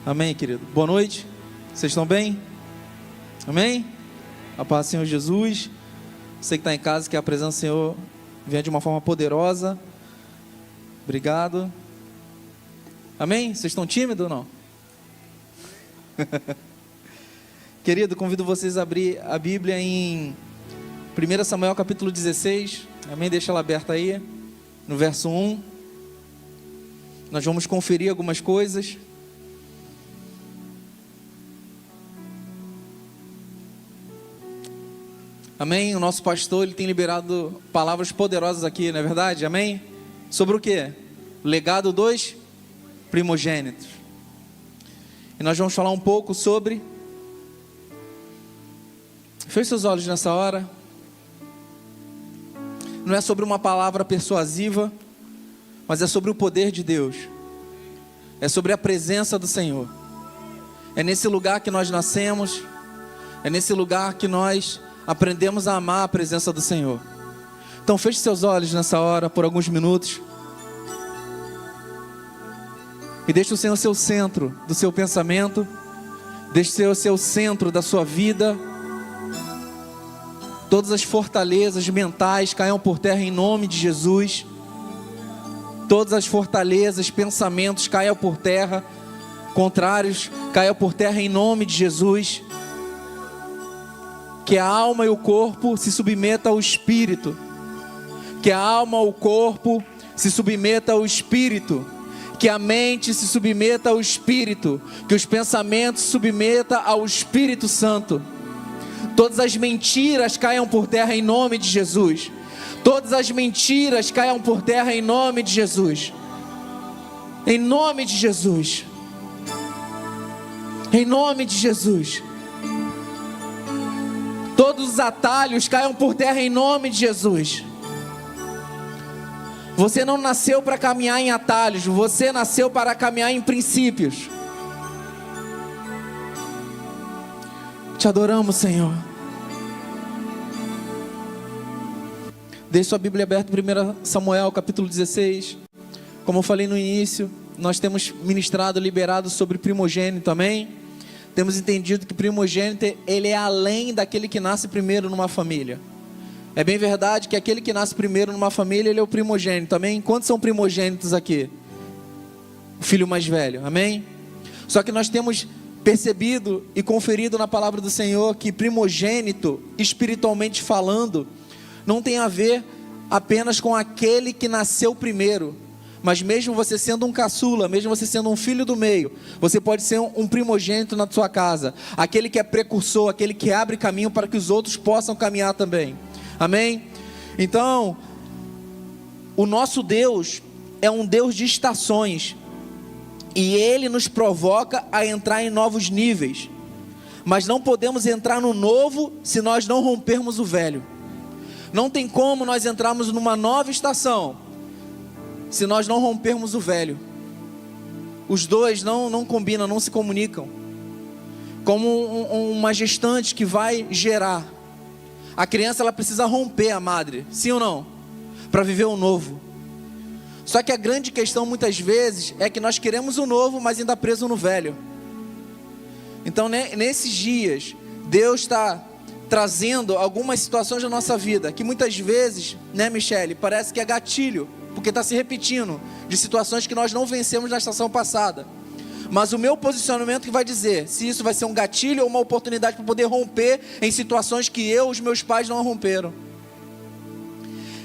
Amém, querido. Boa noite. Vocês estão bem? Amém? A paz do Senhor Jesus. Você que está em casa, que a presença do Senhor venha de uma forma poderosa. Obrigado. Amém? Vocês estão tímidos ou não? Querido, convido vocês a abrir a Bíblia em 1 Samuel capítulo 16. Amém? Deixa ela aberta aí. No verso 1. Nós vamos conferir algumas coisas. Amém? O nosso pastor, ele tem liberado palavras poderosas aqui, não é verdade? Amém? Sobre o quê? Legado dos primogênitos. E nós vamos falar um pouco sobre... Feche seus olhos nessa hora. Não é sobre uma palavra persuasiva, mas é sobre o poder de Deus. É sobre a presença do Senhor. É nesse lugar que nós nascemos. É nesse lugar que nós aprendemos a amar a presença do Senhor. Então feche seus olhos nessa hora por alguns minutos. E deixe o Senhor ser o centro do seu pensamento. Deixe o Senhor ser o centro da sua vida. Todas as fortalezas mentais caiam por terra em nome de Jesus. Todas as fortalezas, pensamentos caiam por terra. Contrários caiam por terra em nome de Jesus. Que a alma e o corpo se submetam ao Espírito. Que a alma e o corpo se submetam ao Espírito. Que a mente se submeta ao Espírito. Que os pensamentos se submetam ao Espírito Santo. Todas as mentiras caiam por terra em nome de Jesus. Todas as mentiras caiam por terra em nome de Jesus. Em nome de Jesus. Em nome de Jesus. Todos os atalhos caiam por terra em nome de Jesus. Você não nasceu para caminhar em atalhos. Você nasceu para caminhar em princípios. Te adoramos, Senhor. Deixe sua Bíblia aberta em 1 Samuel capítulo 16. Como eu falei no início, nós temos ministrado, liberado sobre primogênito, amém? Temos entendido que primogênito, ele é além daquele que nasce primeiro numa família. É bem verdade que aquele que nasce primeiro numa família, ele é o primogênito, amém? Quantos são primogênitos aqui? O filho mais velho, amém? Só que nós temos percebido e conferido na palavra do Senhor que primogênito, espiritualmente falando, não tem a ver apenas com aquele que nasceu primeiro. Mas mesmo você sendo um caçula, mesmo você sendo um filho do meio, você pode ser um primogênito na sua casa. Aquele que é precursor, aquele que abre caminho para que os outros possam caminhar também. Amém? Então, o nosso Deus é um Deus de estações. E Ele nos provoca a entrar em novos níveis. Mas não podemos entrar no novo se nós não rompermos o velho. Não tem como nós entrarmos numa nova estação se nós não rompermos o velho. Os dois não combinam, não se comunicam. Como uma gestante que vai gerar. A criança, ela precisa romper a madre, sim ou não? Para viver o novo. Só que a grande questão muitas vezes é que nós queremos o novo, mas ainda preso no velho. Então nesses dias, Deus está trazendo algumas situações da nossa vida, que muitas vezes, né, Michele, parece que é gatilho, porque está se repetindo, de situações que nós não vencemos na estação passada. Mas o meu posicionamento que vai dizer se isso vai ser um gatilho ou uma oportunidade para poder romper em situações que eu, os meus pais não romperam.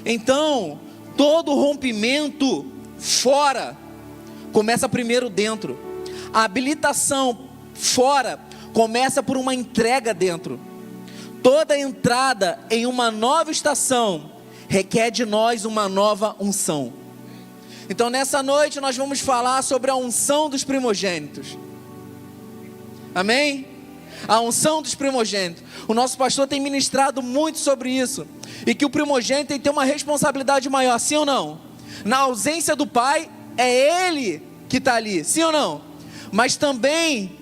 Então, todo rompimento fora começa primeiro dentro. A habilitação fora começa por uma entrega dentro. Toda entrada em uma nova estação requer de nós uma nova unção. Então nessa noite nós vamos falar sobre a unção dos primogênitos. Amém? A unção dos primogênitos. O nosso pastor tem ministrado muito sobre isso. E que o primogênito tem que ter uma responsabilidade maior, sim ou não? Na ausência do pai, é ele que está ali, sim ou não? Mas também,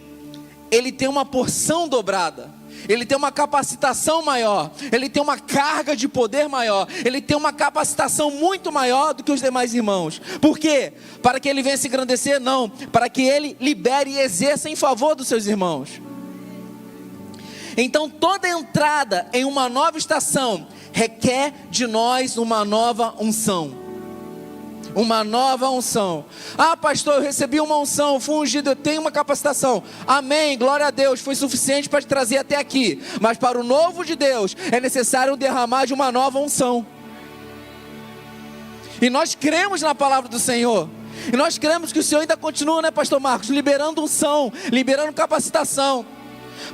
ele tem uma porção dobrada. ele tem uma capacitação maior, ele tem uma carga de poder maior, ele tem uma capacitação muito maior do que os demais irmãos. Por quê? Para que ele venha se engrandecer? Não, para que ele libere e exerça em favor dos seus irmãos. Então toda entrada em uma nova estação requer de nós uma nova unção. Uma nova unção. Ah, pastor, eu recebi uma unção, fui ungido, eu tenho uma capacitação. Amém, glória a Deus, foi suficiente para te trazer até aqui. Mas para o novo de Deus é necessário derramar de uma nova unção. E nós cremos na palavra do Senhor. E nós cremos que o Senhor ainda continua, né, pastor Marcos, liberando unção, liberando capacitação.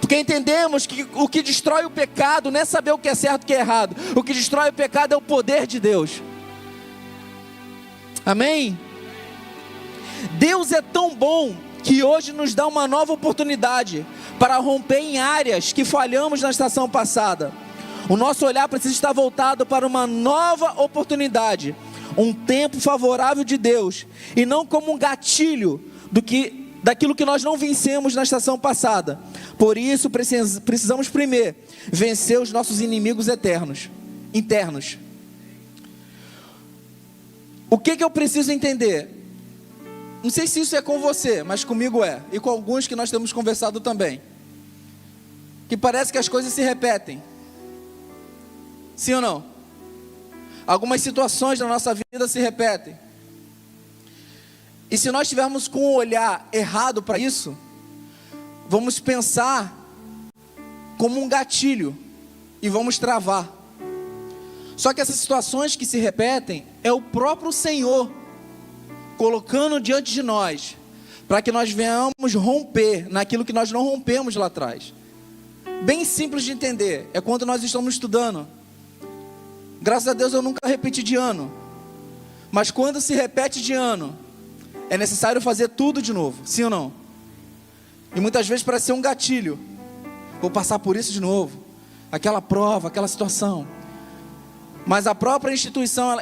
Porque entendemos que o que destrói o pecado não é saber o que é certo e o que é errado. O que destrói o pecado é o poder de Deus. Amém? Deus é tão bom que hoje nos dá uma nova oportunidade para romper em áreas que falhamos na estação passada. O nosso olhar precisa estar voltado para uma nova oportunidade, um tempo favorável de Deus, e não como um gatilho daquilo que nós não vencemos na estação passada. Por isso precisamos primeiro vencer os nossos inimigos internos. O que eu preciso entender? Não sei se isso é com você, mas comigo é. E com alguns que nós temos conversado também. Que parece que as coisas se repetem. Sim ou não? Algumas situações da nossa vida se repetem. E se nós estivermos com o olhar errado para isso, vamos pensar como um gatilho e vamos travar. Só que essas situações que se repetem é o próprio Senhor colocando diante de nós, para que nós venhamos romper naquilo que nós não rompemos lá atrás. Bem simples de entender, é quando nós estamos estudando. Graças a Deus eu nunca repeti de ano, mas quando se repete de ano, é necessário fazer tudo de novo, sim ou não? E muitas vezes parece ser um gatilho, vou passar por isso de novo, aquela prova, aquela situação. Mas a própria instituição,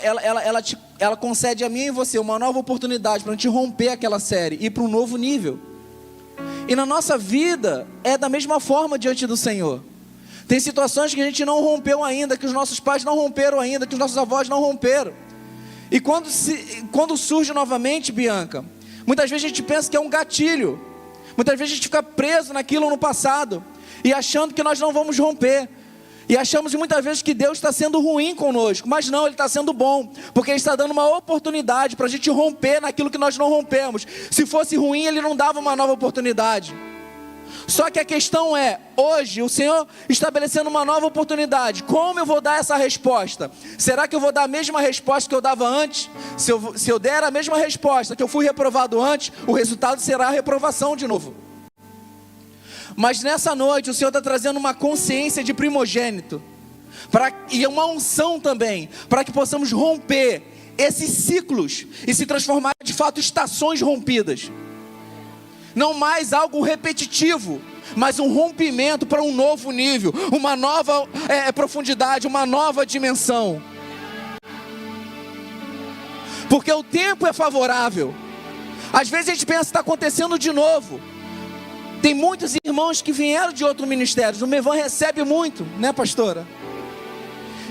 ela concede a mim e você uma nova oportunidade para a gente romper aquela série e ir para um novo nível. E na nossa vida é da mesma forma diante do Senhor. Tem situações que a gente não rompeu ainda, que os nossos pais não romperam ainda, que os nossos avós não romperam. E quando surge novamente, Bianca, muitas vezes a gente pensa que é um gatilho. Muitas vezes a gente fica preso naquilo no passado e achando que nós não vamos romper. E achamos muitas vezes que Deus está sendo ruim conosco, mas não, Ele está sendo bom, porque Ele está dando uma oportunidade para a gente romper naquilo que nós não rompemos. Se fosse ruim, Ele não dava uma nova oportunidade. Só que a questão é, hoje o Senhor estabelecendo uma nova oportunidade, como eu vou dar essa resposta? Será que eu vou dar a mesma resposta que eu dava antes? Se eu der a mesma resposta que eu fui reprovado antes, o resultado será a reprovação de novo. Mas nessa noite o Senhor está trazendo uma consciência de primogênito, e uma unção também, para que possamos romper esses ciclos e se transformar de fato em estações rompidas. Não mais algo repetitivo, mas um rompimento para um novo nível, uma nova profundidade, uma nova dimensão. Porque o tempo é favorável. Às vezes a gente pensa que está acontecendo de novo. Tem muitos irmãos que vieram de outro ministério. O Mevan recebe muito, né, pastora?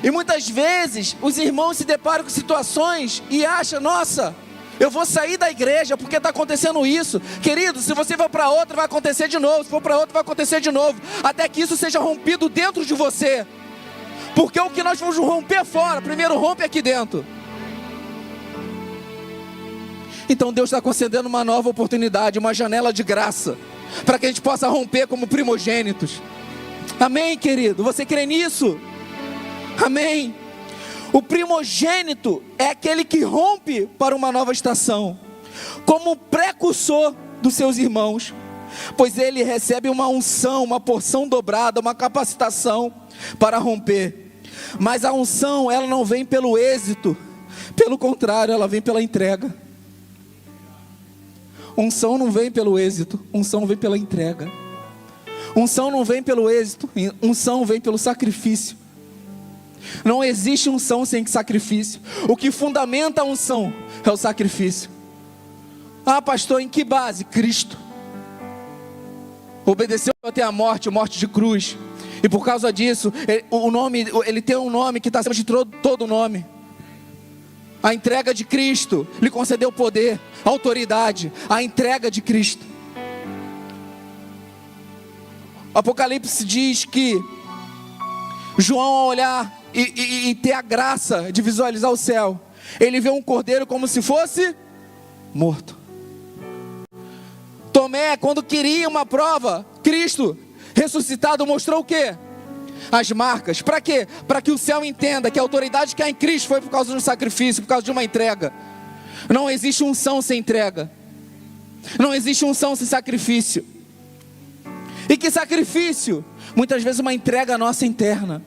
E muitas vezes os irmãos se deparam com situações e acham, nossa, eu vou sair da igreja porque está acontecendo isso. Querido, se você for para outra, vai acontecer de novo. Se for para outra, vai acontecer de novo. Até que isso seja rompido dentro de você. Porque o que nós vamos romper fora, primeiro rompe aqui dentro. Então Deus está concedendo uma nova oportunidade, uma janela de graça, para que a gente possa romper como primogênitos. Amém, querido? Você crê nisso? Amém. O primogênito é aquele que rompe para uma nova estação, como precursor dos seus irmãos, pois ele recebe uma unção, uma porção dobrada, uma capacitação para romper. Mas a unção, ela não vem pelo êxito, pelo contrário, ela vem pela entrega. Unção não vem pelo êxito, unção vem pela entrega. Unção não vem pelo êxito, unção vem pelo sacrifício. Não existe unção sem sacrifício. O que fundamenta a unção é o sacrifício. Ah, pastor, em que base? Cristo obedeceu até a morte de cruz. E por causa disso, ele tem um nome que está acima de todo nome. A entrega de Cristo lhe concedeu poder, autoridade. A entrega de Cristo. Apocalipse diz que João, ao olhar e ter a graça de visualizar o céu, ele vê um cordeiro como se fosse morto. Tomé, quando queria uma prova, Cristo ressuscitado mostrou o quê? As marcas. Para quê? Para que o céu entenda que a autoridade que há em Cristo foi por causa de um sacrifício, por causa de uma entrega. Não existe unção sem entrega. Não existe unção sem sacrifício. E que sacrifício? Muitas vezes uma entrega nossa interna.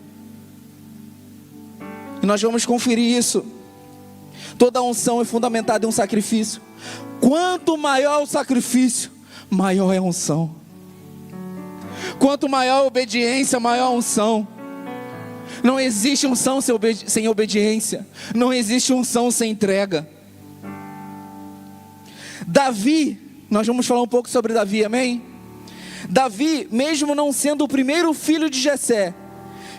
E nós vamos conferir isso. Toda unção é fundamentada em um sacrifício. Quanto maior o sacrifício, maior é a unção. Quanto maior a obediência, maior a unção. Não existe unção sem obediência. Não existe unção sem entrega. Davi, nós vamos falar um pouco sobre Davi, amém? Davi, mesmo não sendo o primeiro filho de Jessé,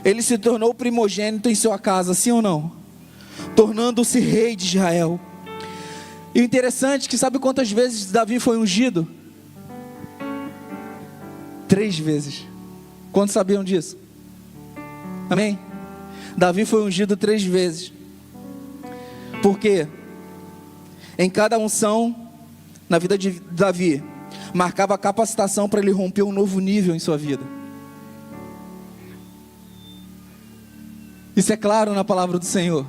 ele se tornou primogênito em sua casa, sim ou não? Tornando-se rei de Israel. E o interessante é que sabe quantas vezes Davi foi ungido? 3 vezes. Quantos sabiam disso? Amém? Davi foi ungido 3 vezes. Por quê? Em cada unção, na vida de Davi, marcava a capacitação para ele romper um novo nível em sua vida. Isso é claro na palavra do Senhor.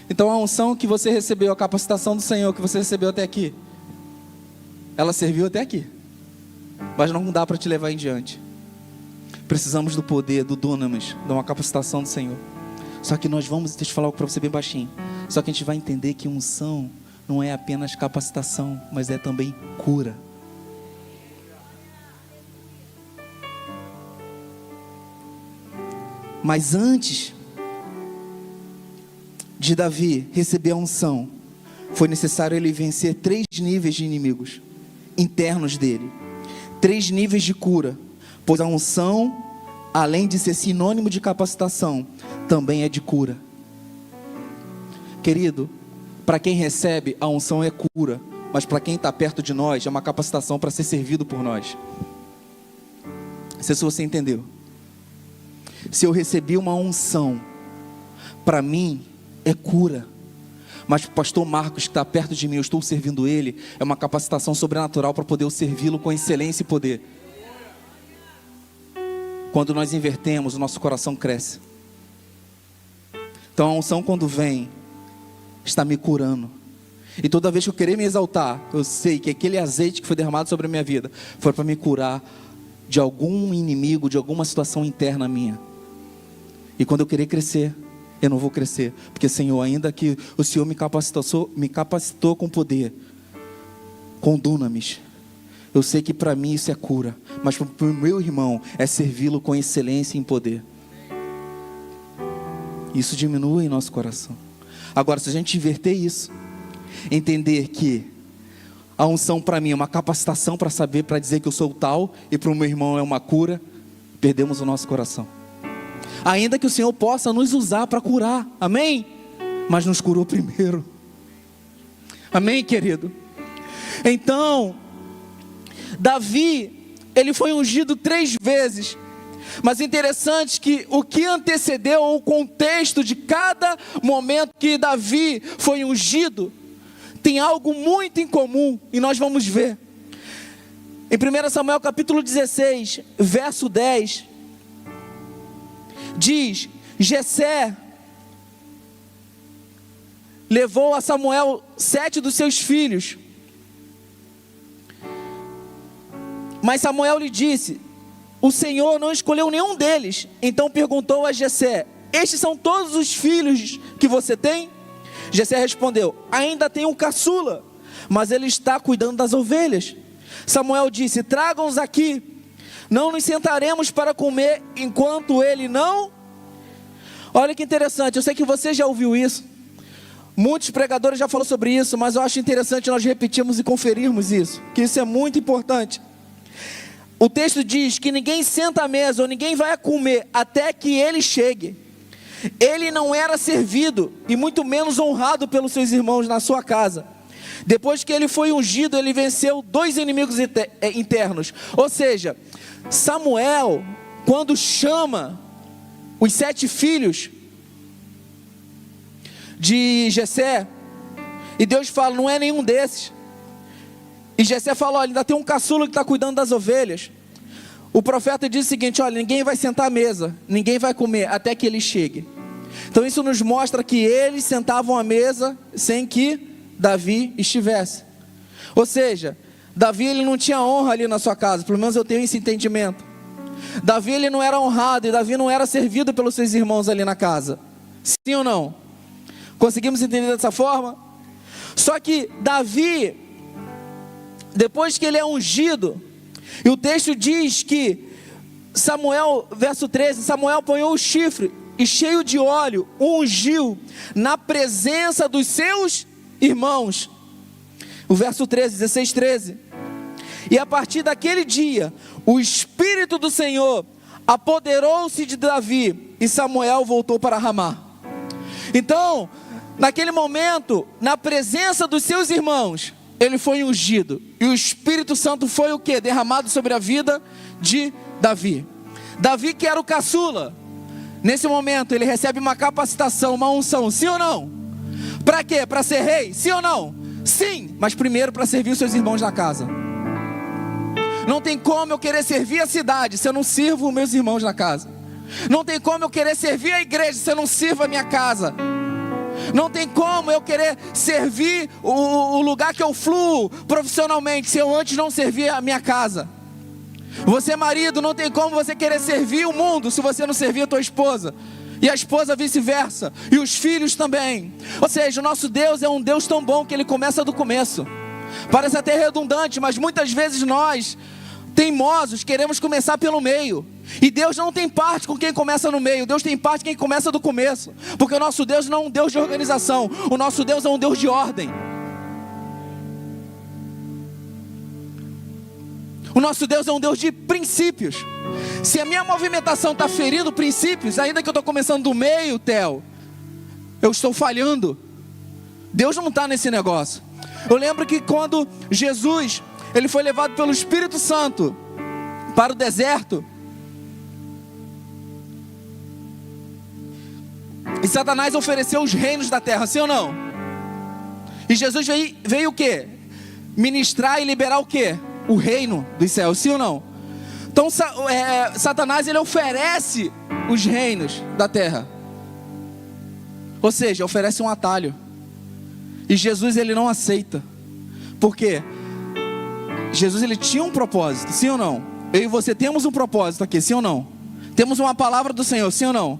Então a unção que você recebeu, a capacitação do Senhor que você recebeu até aqui, ela serviu até aqui, mas não dá para te levar em diante. Precisamos do poder, do dunamis, de uma capacitação do Senhor. Só que nós vamos, deixa eu falar algo para você bem baixinho. Só que a gente vai entender que unção não é apenas capacitação, mas é também cura. Mas antes de Davi receber a unção, foi necessário ele vencer 3 níveis de inimigos internos dele, 3 níveis de cura, pois a unção, além de ser sinônimo de capacitação, também é de cura. Querido, para quem recebe, a unção é cura, mas para quem está perto de nós, é uma capacitação para ser servido por nós. Não sei se você entendeu. Se eu recebi uma unção, para mim é cura, mas para o pastor Marcos que está perto de mim, eu estou servindo ele, é uma capacitação sobrenatural para poder servi-lo com excelência e poder. Quando nós invertemos, o nosso coração cresce. Então a unção, quando vem, está me curando. E toda vez que eu querer me exaltar, eu sei que aquele azeite que foi derramado sobre a minha vida foi para me curar de algum inimigo, de alguma situação interna minha. E quando eu querer crescer, eu não vou crescer, porque Senhor, ainda que o Senhor me capacitou com poder, com dunamis, eu sei que para mim isso é cura, mas para o meu irmão é servi-lo com excelência e em poder. Isso diminui em nosso coração. Agora, se a gente inverter isso, entender que a unção para mim é uma capacitação para saber, para dizer que eu sou tal, e para o meu irmão é uma cura, perdemos o nosso coração. Ainda que o Senhor possa nos usar para curar, amém? Mas nos curou primeiro, amém, querido? Então, Davi, ele foi ungido 3 vezes, mas interessante que o que antecedeu o contexto de cada momento que Davi foi ungido, tem algo muito em comum, e nós vamos ver. Em 1 Samuel capítulo 16, verso 10, diz: Jessé levou a Samuel 7 dos seus filhos, mas Samuel lhe disse: o Senhor não escolheu nenhum deles. Então perguntou a Jessé: estes são todos os filhos que você tem? Jessé respondeu: ainda tenho um caçula, mas ele está cuidando das ovelhas. Samuel disse: tragam-os aqui, não nos sentaremos para comer enquanto ele não... Olha que interessante, eu sei que você já ouviu isso, muitos pregadores já falaram sobre isso, mas eu acho interessante nós repetirmos e conferirmos isso, que isso é muito importante. o texto diz que ninguém senta à mesa ou ninguém vai comer até que ele chegue. Ele não era servido e muito menos honrado pelos seus irmãos na sua casa. Depois que ele foi ungido, ele venceu 2 inimigos internos. Ou seja, Samuel, quando chama os 7 filhos de Jessé, e Deus fala, não é nenhum desses. E Jessé fala, olha, ainda tem um caçula que está cuidando das ovelhas. O profeta diz o seguinte, olha, ninguém vai sentar à mesa, ninguém vai comer até que ele chegue. Então isso nos mostra que eles sentavam à mesa sem que Davi estivesse. Ou seja, Davi ele não tinha honra ali na sua casa, pelo menos eu tenho esse entendimento. Davi ele não era honrado e Davi não era servido pelos seus irmãos ali na casa. Sim ou não? Conseguimos entender dessa forma? Só que Davi, depois que ele é ungido, e o texto diz que Samuel, verso 13, Samuel apanhou o chifre e cheio de óleo, ungiu na presença dos seus irmãos. O verso 13, 16, 13. E a partir daquele dia, o Espírito do Senhor apoderou-se de Davi e Samuel voltou para Ramá. Então, naquele momento, na presença dos seus irmãos, ele foi ungido. E o Espírito Santo foi o quê? Derramado sobre a vida de Davi. Davi que era o caçula, nesse momento ele recebe uma capacitação, uma unção, sim ou não? Para quê? Para ser rei, sim ou não? Sim, mas primeiro para servir os seus irmãos na casa. Não tem como eu querer servir a cidade se eu não sirvo os meus irmãos na casa. Não tem como eu querer servir a igreja se eu não sirvo a minha casa. Não tem como eu querer servir o lugar que eu fluo profissionalmente se eu antes não servir a minha casa. Você marido, não tem como você querer servir o mundo se você não servir a tua esposa. E a esposa vice-versa. E os filhos também. Ou seja, o nosso Deus é um Deus tão bom que Ele começa do começo. Parece até redundante, mas muitas vezes nós, teimosos, queremos começar pelo meio. E Deus não tem parte com quem começa no meio. Deus tem parte com quem começa do começo. Porque o nosso Deus não é um Deus de organização. O nosso Deus é um Deus de ordem. O nosso Deus é um Deus de princípios. Se a minha movimentação está ferindo princípios, ainda que eu estou começando do meio, Theo, eu estou falhando. Deus não está nesse negócio. Eu lembro que quando Jesus, ele foi levado pelo Espírito Santo para o deserto, e Satanás ofereceu os reinos da terra, sim ou não? E Jesus veio o quê? Ministrar e liberar o quê? O reino dos céus, sim ou não? Então Satanás ele oferece os reinos da terra. Ou seja, oferece um atalho. E Jesus ele não aceita. Por quê? Jesus ele tinha um propósito, sim ou não? Eu e você temos um propósito aqui, sim ou não? Temos uma palavra do Senhor, sim ou não?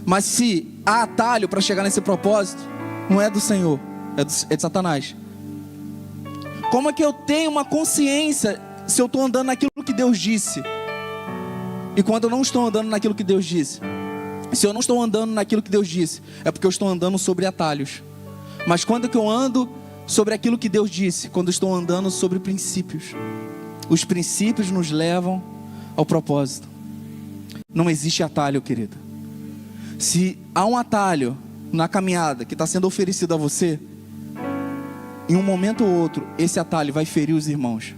Mas se há atalho para chegar nesse propósito, não é do Senhor, é de Satanás. Como é que eu tenho uma consciência se eu estou andando naquilo que Deus disse? E quando eu não estou andando naquilo que Deus disse? Se eu não estou andando naquilo que Deus disse, é porque eu estou andando sobre atalhos. Mas quando é que eu ando sobre aquilo que Deus disse? Quando eu estou andando sobre princípios. Os princípios nos levam ao propósito. Não existe atalho, querida. Se há um atalho na caminhada que está sendo oferecido a você, em um momento ou outro, esse atalho vai ferir os irmãos,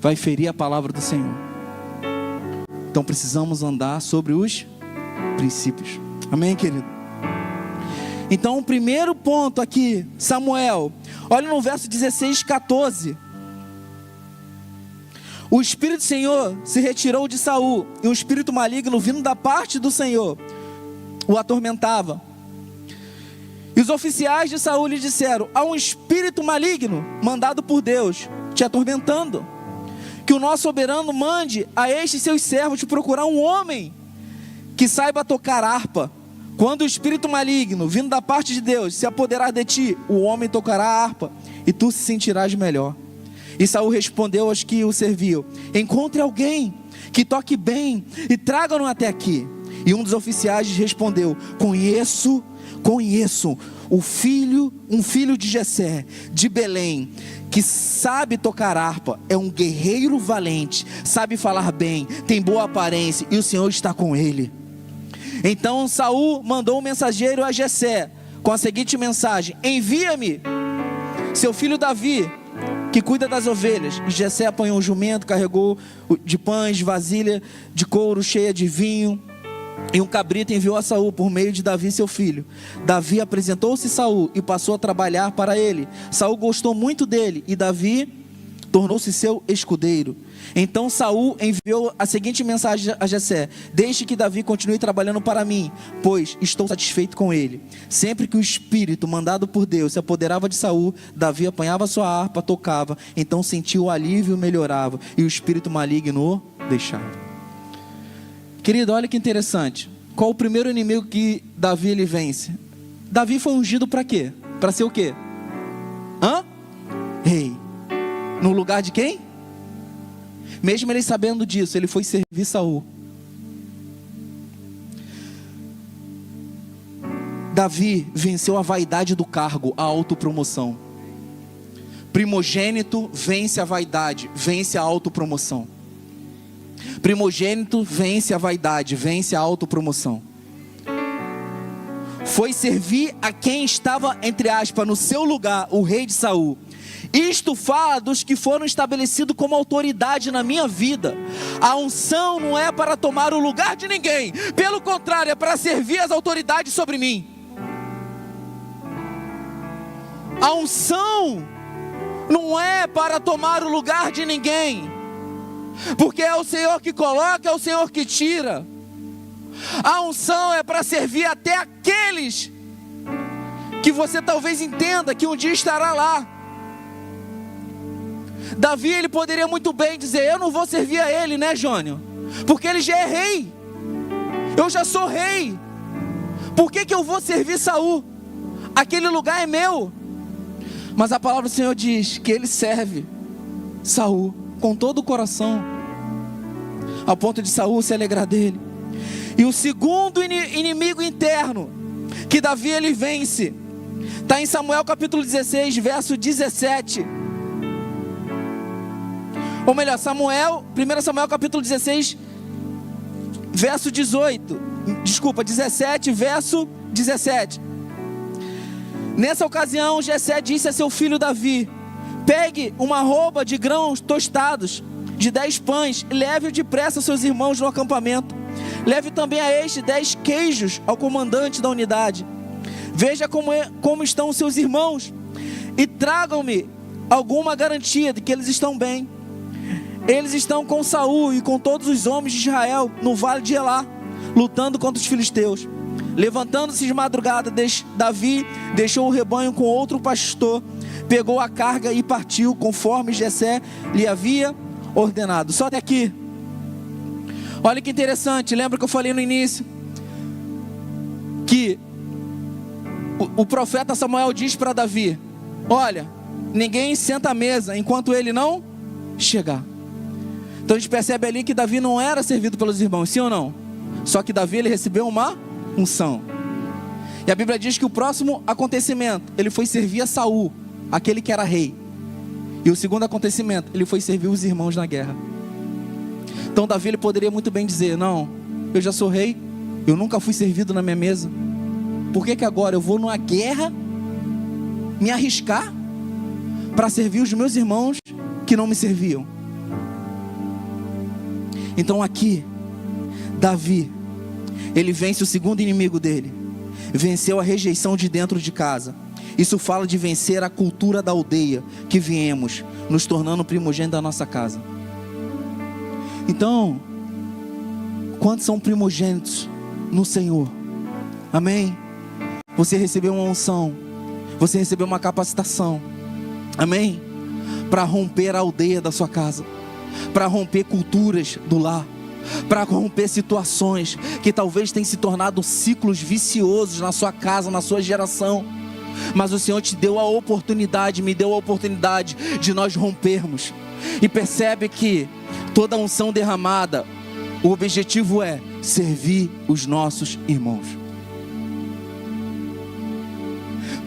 vai ferir a palavra do Senhor. Então precisamos andar sobre os princípios. Amém, querido? Então o primeiro ponto aqui, Samuel, olha no verso 16, 14. O Espírito do Senhor se retirou de Saul, e um espírito maligno vindo da parte do Senhor o atormentava. E os oficiais de Saul lhe disseram: há um espírito maligno mandado por Deus te atormentando. Que o nosso soberano mande a estes seus servos procurar um homem que saiba tocar harpa. Quando o espírito maligno vindo da parte de Deus se apoderar de ti, o homem tocará a harpa e tu se sentirás melhor. E Saul respondeu aos que o serviam: encontre alguém que toque bem e traga-no até aqui. E um dos oficiais respondeu: conheço conheço um filho de Jessé, de Belém, que sabe tocar harpa, é um guerreiro valente, sabe falar bem, tem boa aparência, e o Senhor está com ele. Então Saul mandou um mensageiro a Jessé, com a seguinte mensagem: envia-me seu filho Davi, que cuida das ovelhas. E Jessé apanhou um jumento, carregou de pães, vasilha de couro cheia de vinho, e um cabrito enviou a Saul por meio de Davi seu filho. Davi apresentou-se a Saul e passou a trabalhar para ele. Saul gostou muito dele, e Davi tornou-se seu escudeiro. Então Saul enviou a seguinte mensagem a Jessé: deixe que Davi continue trabalhando para mim, pois estou satisfeito com ele. Sempre que o espírito mandado por Deus se apoderava de Saul, Davi apanhava sua harpa, tocava, então sentia o alívio e melhorava, e o espírito maligno o deixava. Querido, olha que interessante. Qual o primeiro inimigo que Davi ele vence? Davi foi ungido para quê? Para ser o quê? Rei. No lugar de quem? Mesmo ele sabendo disso, ele foi servir Saul. Davi venceu a vaidade do cargo, a autopromoção. Primogênito vence a vaidade, vence a autopromoção. Primogênito vence a vaidade, vence a autopromoção. Foi servir a quem estava, entre aspas, no seu lugar, o rei de Saul. Isto fala dos que foram estabelecidos como autoridade na minha vida. A unção não é para tomar o lugar de ninguém, pelo contrário, é para servir as autoridades sobre mim. A unção não é para tomar o lugar de ninguém, porque é o Senhor que coloca, é o Senhor que tira. A unção é para servir até aqueles que você talvez entenda que um dia estará lá. Davi, ele poderia muito bem dizer: eu não vou servir a ele, né, Jônio? Porque ele já é rei. Eu já sou rei. Por que eu vou servir Saul? Aquele lugar é meu. Mas a palavra do Senhor diz que ele serve Saul com todo o coração, ao ponto de Saul se alegrar dele. E o segundo inimigo interno que Davi ele vence está em Samuel capítulo 16, verso 17. Ou melhor, 1 Samuel capítulo 16, verso 17, verso 17. Nessa ocasião, Jessé disse a seu filho Davi: pegue uma arroba de grãos tostados de 10 pães, e leve-o depressa aos seus irmãos no acampamento. Leve também a este 10 queijos ao comandante da unidade. Veja como estão os seus irmãos, e tragam-me alguma garantia de que eles estão bem. Eles estão com Saul e com todos os homens de Israel no vale de Elá, lutando contra os filisteus. Levantando-se de madrugada, Davi deixou o rebanho com outro pastor, pegou a carga e partiu, conforme Jessé lhe havia ordenado. Só até aqui. Olha que interessante, lembra que eu falei no início que o profeta Samuel diz para Davi: olha, ninguém senta à mesa enquanto ele não chegar. Então a gente percebe ali que Davi não era servido pelos irmãos, sim ou não? Só que Davi ele recebeu uma unção. E a Bíblia diz que o próximo acontecimento, ele foi servir a Saul, aquele que era rei. E o segundo acontecimento, ele foi servir os irmãos na guerra. Então Davi ele poderia muito bem dizer: não, eu já sou rei, eu nunca fui servido na minha mesa. Por que agora eu vou numa guerra me arriscar para servir os meus irmãos que não me serviam? Então aqui, Davi, ele vence o segundo inimigo dele. Venceu a rejeição de dentro de casa. Isso fala de vencer a cultura da aldeia que viemos, nos tornando primogênito da nossa casa. Então, quantos são primogênitos no Senhor? Amém? Você recebeu uma unção, você recebeu uma capacitação, amém? Para romper a aldeia da sua casa, para romper culturas do lar, para romper situações que talvez tenham se tornado ciclos viciosos na sua casa, na sua geração. Mas o Senhor te deu a oportunidade, me deu a oportunidade de nós rompermos. E percebe que toda unção derramada, o objetivo é servir os nossos irmãos.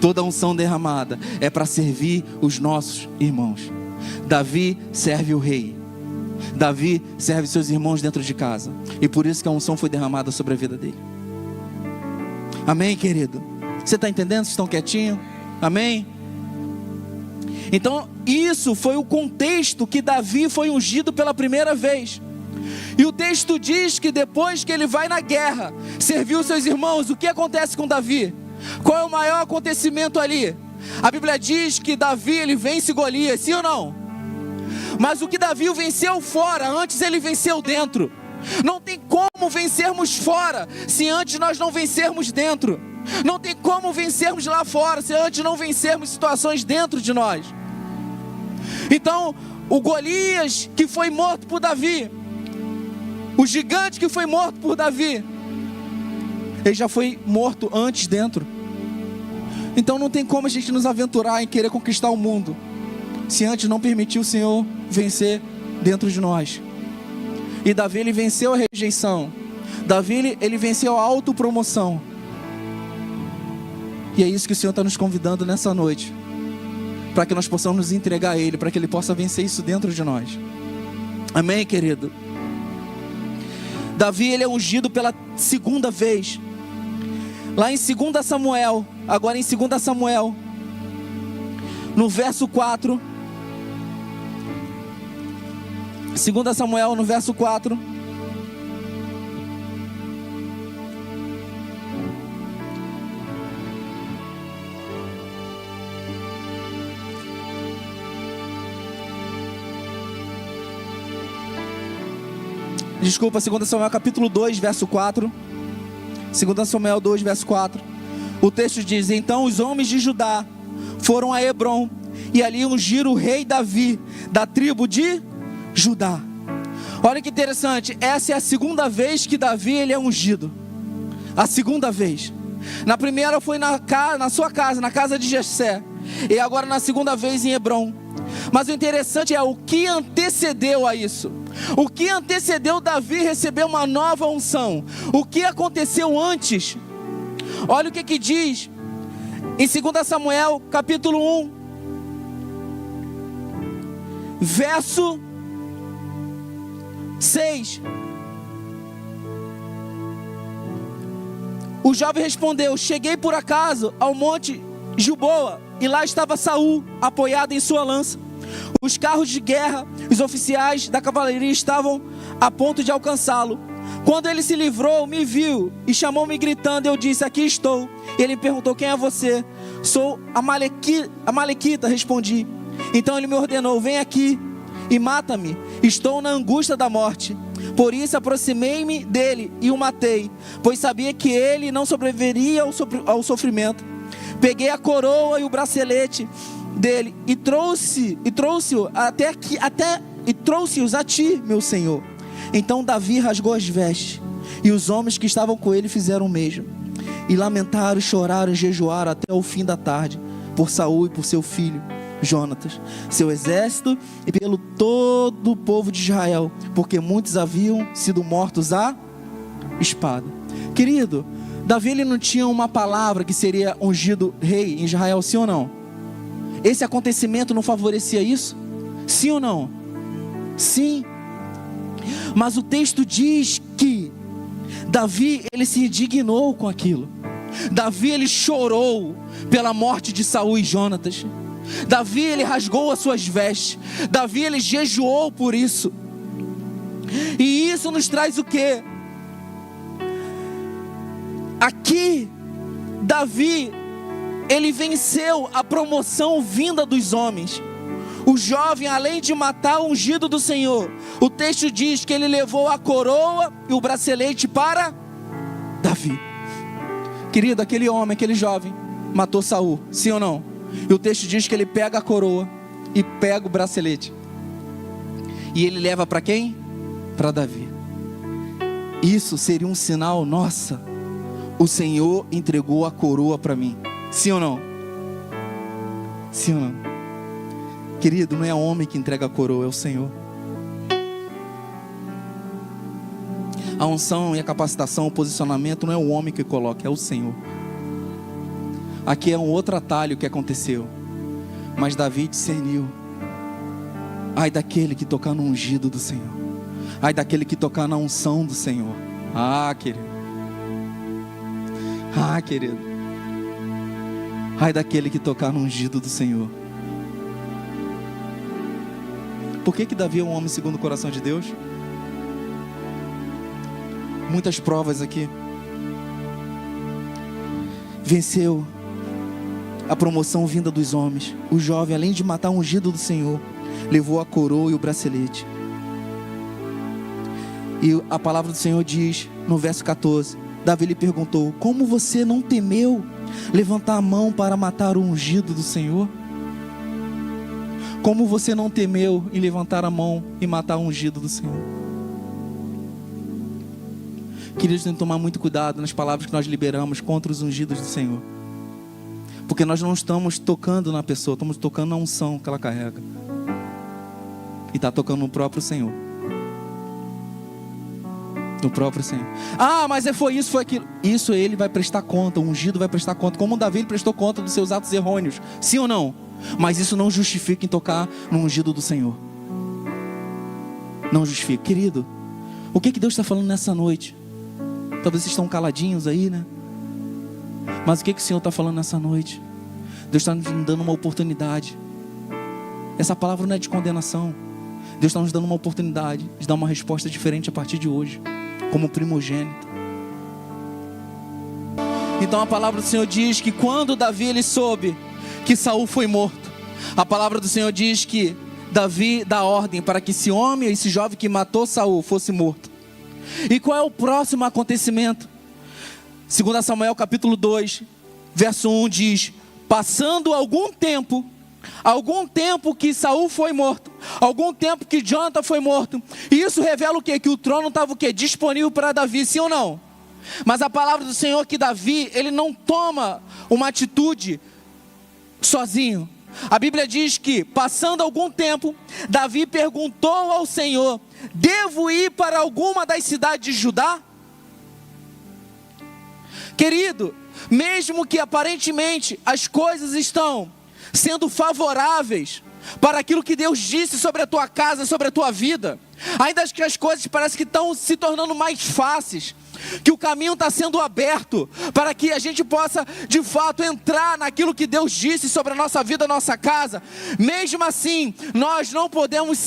Toda unção derramada é para servir os nossos irmãos. Davi serve o rei. Davi serve seus irmãos dentro de casa. E por isso que a unção foi derramada sobre a vida dele. Amém, querido? Você está entendendo? Vocês estão quietinhos? Amém? Então, isso foi o contexto que Davi foi ungido pela primeira vez. E o texto diz que depois que ele vai na guerra, serviu seus irmãos, o que acontece com Davi? Qual é o maior acontecimento ali? A Bíblia diz que Davi, ele vence Golias, sim ou não? Mas o que Davi venceu fora, antes ele venceu dentro. Não tem como vencermos fora, se antes nós não vencermos dentro. Não tem como vencermos lá fora, se antes não vencermos situações dentro de nós. Então, o Golias que foi morto por Davi, o gigante que foi morto por Davi, ele já foi morto antes dentro. Então não tem como a gente nos aventurar em querer conquistar o mundo, se antes não permitir o Senhor vencer dentro de nós. E Davi, ele venceu a rejeição. Davi, ele venceu a autopromoção. E é isso que o Senhor está nos convidando nessa noite, para que nós possamos nos entregar a Ele, para que Ele possa vencer isso dentro de nós. Amém, querido? Davi, ele é ungido pela segunda vez. Lá em 2 Samuel, agora em 2 Samuel, no verso 4. 2 Samuel, no verso 4. Desculpa, 2 Samuel capítulo 2, verso 4. 2 Samuel 2, verso 4. O texto diz: então os homens de Judá foram a Hebrom, e ali ungiram o rei Davi, da tribo de Judá. Olha que interessante, essa é a segunda vez que Davi, ele é ungido. A segunda vez. Na primeira foi na sua casa, na casa de Jessé. E agora na segunda vez em Hebrom. Mas o interessante é o que antecedeu a isso. O que antecedeu Davi receber uma nova unção? O que aconteceu antes? Olha o que diz em 2 Samuel capítulo 1, verso 6. O jovem respondeu: cheguei por acaso ao monte Gilboa, e lá estava Saul apoiado em sua lança. Os carros de guerra, os oficiais da cavalaria estavam a ponto de alcançá-lo. Quando ele se livrou, me viu e chamou-me gritando. Eu disse: aqui estou. Ele me perguntou: quem é você? Sou Amalequita, respondi. Então ele me ordenou: vem aqui e mata-me, estou na angústia da morte. Por isso aproximei-me dele e o matei, pois sabia que ele não sobreviveria ao sofrimento. Peguei a coroa e o bracelete dele e trouxe-os a ti, meu senhor. Então Davi rasgou as vestes, e os homens que estavam com ele fizeram o mesmo, e lamentaram, choraram e jejuaram até o fim da tarde, por Saul e por seu filho Jonatas, seu exército, e pelo todo o povo de Israel, porque muitos haviam sido mortos à espada. Querido, Davi, ele não tinha uma palavra que seria ungido rei em Israel, sim ou não? Esse acontecimento não favorecia isso? Sim ou não? Sim. Mas o texto diz que Davi, ele se indignou com aquilo. Davi, ele chorou pela morte de Saul e Jonatas. Davi, ele rasgou as suas vestes. Davi, ele jejuou por isso. E isso nos traz o quê? Aqui, Davi, ele venceu a promoção vinda dos homens. O jovem, além de matar o ungido do Senhor, o texto diz que ele levou a coroa e o bracelete para Davi. Querido, aquele homem, aquele jovem, matou Saul, sim ou não? E o texto diz que ele pega a coroa e pega o bracelete. E ele leva para quem? Para Davi. Isso seria um sinal: nossa, o Senhor entregou a coroa para mim. Sim ou não? Sim ou não? Querido, não é homem que entrega a coroa, é o Senhor. A unção e a capacitação, o posicionamento não é o homem que coloca, é o Senhor. Aqui é um outro atalho que aconteceu. Mas Davi discerniu. Ai daquele que tocar no ungido do Senhor. Ai daquele que tocar na unção do Senhor. Ah, querido. Ah, querido. Ai daquele que tocar no ungido do Senhor. Por que Davi é um homem segundo o coração de Deus? Muitas provas aqui. Venceu a promoção vinda dos homens. O jovem, além de matar o ungido do Senhor, levou a coroa e o bracelete. E a palavra do Senhor diz, no verso 14, Davi lhe perguntou: como você não temeu levantar a mão para matar o ungido do Senhor? Como você não temeu em levantar a mão e matar o ungido do Senhor? Queridos, tem que tomar muito cuidado nas palavras que nós liberamos contra os ungidos do Senhor. Porque nós não estamos tocando na pessoa, estamos tocando na unção que ela carrega. E está tocando no próprio Senhor. No próprio Senhor. Ah, mas foi isso, foi aquilo. Isso ele vai prestar conta, o ungido vai prestar conta. Como Davi ele prestou conta dos seus atos errôneos. Sim ou não? Mas isso não justifica em tocar no ungido do Senhor. Não justifica. Querido, o que Deus está falando nessa noite? Talvez vocês estão caladinhos aí, né? Mas o que o Senhor está falando nessa noite? Deus está nos dando uma oportunidade. Essa palavra não é de condenação. Deus está nos dando uma oportunidade de dar uma resposta diferente a partir de hoje, como primogênito. Então a palavra do Senhor diz que quando Davi ele soube que Saul foi morto, a palavra do Senhor diz que Davi dá ordem para que esse homem, esse jovem que matou Saul, fosse morto. E qual é o próximo acontecimento? 2 Samuel capítulo 2, verso 1 diz: passando algum tempo que Saul foi morto, algum tempo que Jonathan foi morto, e isso revela o quê? Que o trono estava o quê? Disponível para Davi, sim ou não? Mas a palavra do Senhor é que Davi, ele não toma uma atitude sozinho. A Bíblia diz que, passando algum tempo, Davi perguntou ao Senhor: devo ir para alguma das cidades de Judá? Querido, mesmo que aparentemente as coisas estão sendo favoráveis para aquilo que Deus disse sobre a tua casa, sobre a tua vida, ainda que as coisas parecem que estão se tornando mais fáceis, que o caminho está sendo aberto para que a gente possa de fato entrar naquilo que Deus disse sobre a nossa vida, a nossa casa, mesmo assim nós não podemos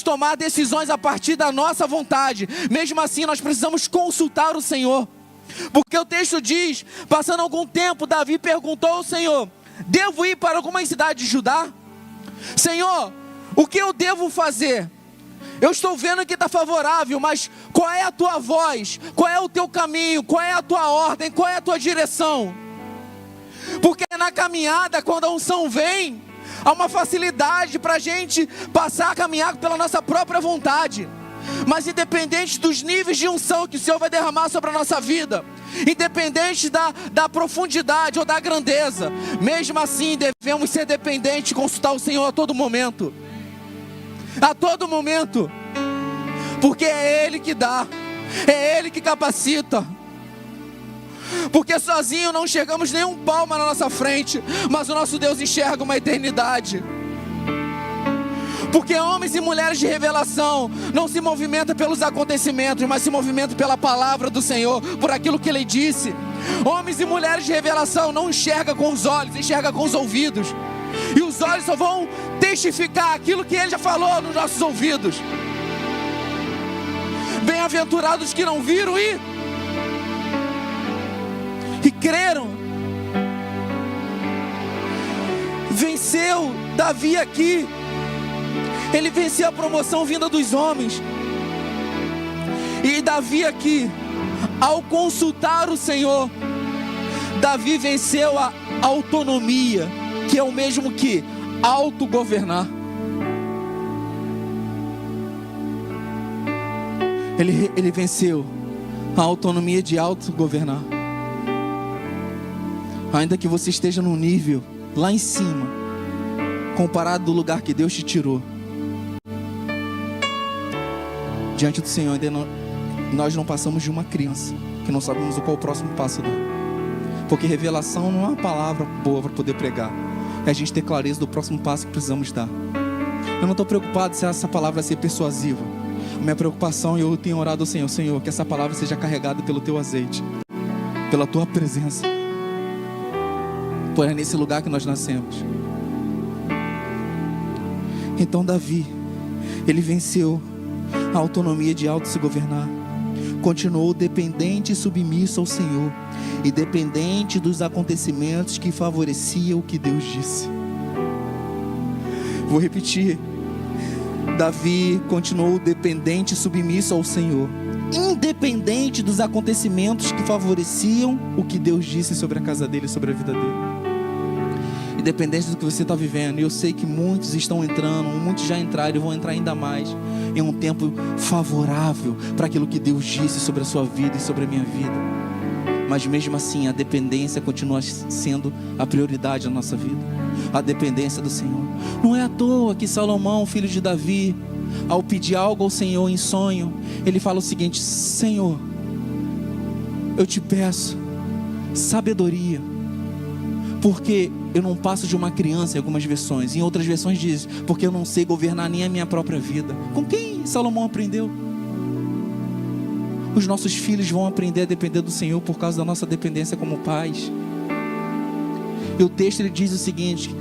tomar decisões a partir da nossa vontade. Mesmo assim nós precisamos consultar o Senhor, porque o texto diz: passando algum tempo, Davi perguntou ao Senhor: devo ir para alguma cidade de Judá? Senhor, o que eu devo fazer? Eu estou vendo que está favorável, mas qual é a tua voz? Qual é o teu caminho? Qual é a tua ordem? Qual é a tua direção? Porque na caminhada, quando a unção vem, há uma facilidade para a gente passar a caminhar pela nossa própria vontade. Mas independente dos níveis de unção que o Senhor vai derramar sobre a nossa vida, independente da profundidade ou da grandeza, mesmo assim devemos ser dependentes e consultar o Senhor a todo momento. A todo momento. Porque é Ele que dá, é Ele que capacita. Porque sozinho não enxergamos nenhum palmo na nossa frente, mas o nosso Deus enxerga uma eternidade. Porque homens e mulheres de revelação não se movimentam pelos acontecimentos, mas se movimentam pela palavra do Senhor, por aquilo que Ele disse. Homens e mulheres de revelação não enxergam com os olhos, enxergam com os ouvidos. E os olhos só vão testificar aquilo que Ele já falou nos nossos ouvidos. Bem-aventurados que não viram e creram. Venceu Davi aqui. Ele venceu a promoção vinda dos homens. E Davi aqui, ao consultar o Senhor, Davi venceu a autonomia, que é o mesmo que autogovernar. Ele venceu a autonomia de autogovernar. Ainda que você esteja num nível lá em cima, comparado do lugar que Deus te tirou, diante do Senhor, nós não passamos de uma criança que não sabemos qual o próximo passo dela. Porque revelação não é uma palavra boa para poder pregar. É a gente ter clareza do próximo passo que precisamos dar. Eu não estou preocupado se essa palavra vai ser persuasiva. A minha preocupação, e eu tenho orado ao Senhor, Senhor, que essa palavra seja carregada pelo teu azeite, pela tua presença. Pois é nesse lugar que nós nascemos. Então Davi, ele venceu a autonomia de auto se governar. Continuou dependente e submisso ao Senhor, e dependente dos acontecimentos que favoreciam o que Deus disse. Vou repetir. Davi continuou dependente e submisso ao Senhor, independente dos acontecimentos que favoreciam o que Deus disse sobre a casa dele, sobre a vida dele. Independente do que você está vivendo, eu sei que muitos estão entrando, muitos já entraram e vão entrar ainda mais em um tempo favorável para aquilo que Deus disse sobre a sua vida e sobre a minha vida. Mas mesmo assim, a dependência continua sendo a prioridade da nossa vida. A dependência do Senhor. Não é à toa que Salomão, filho de Davi, ao pedir algo ao Senhor em sonho, ele fala o seguinte: Senhor, eu te peço sabedoria, porque eu não passo de uma criança em algumas versões. Em outras versões diz, porque eu não sei governar nem a minha própria vida. Com quem Salomão aprendeu? Os nossos filhos vão aprender a depender do Senhor por causa da nossa dependência como pais. E o texto ele diz o seguinte,